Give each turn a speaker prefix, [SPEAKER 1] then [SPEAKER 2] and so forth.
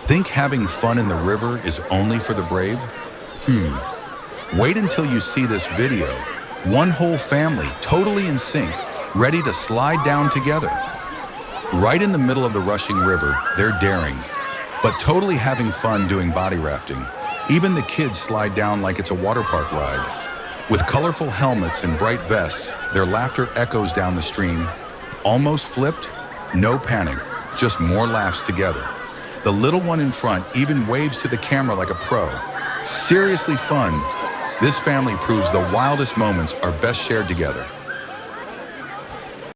[SPEAKER 1] Think having fun in the river is only for the brave? Wait until you see this video. One whole family, totally in sync, ready to slide down together. Right in the middle of the rushing river, they're daring, but totally having fun doing body rafting. Even the kids slide down like it's a water park ride. With colorful helmets and bright vests, their laughter echoes down the stream. Almost flipped? No panic, just more laughs together. The little one in front even waves to the camera like a pro. Seriously fun. This family proves the wildest moments are best shared together.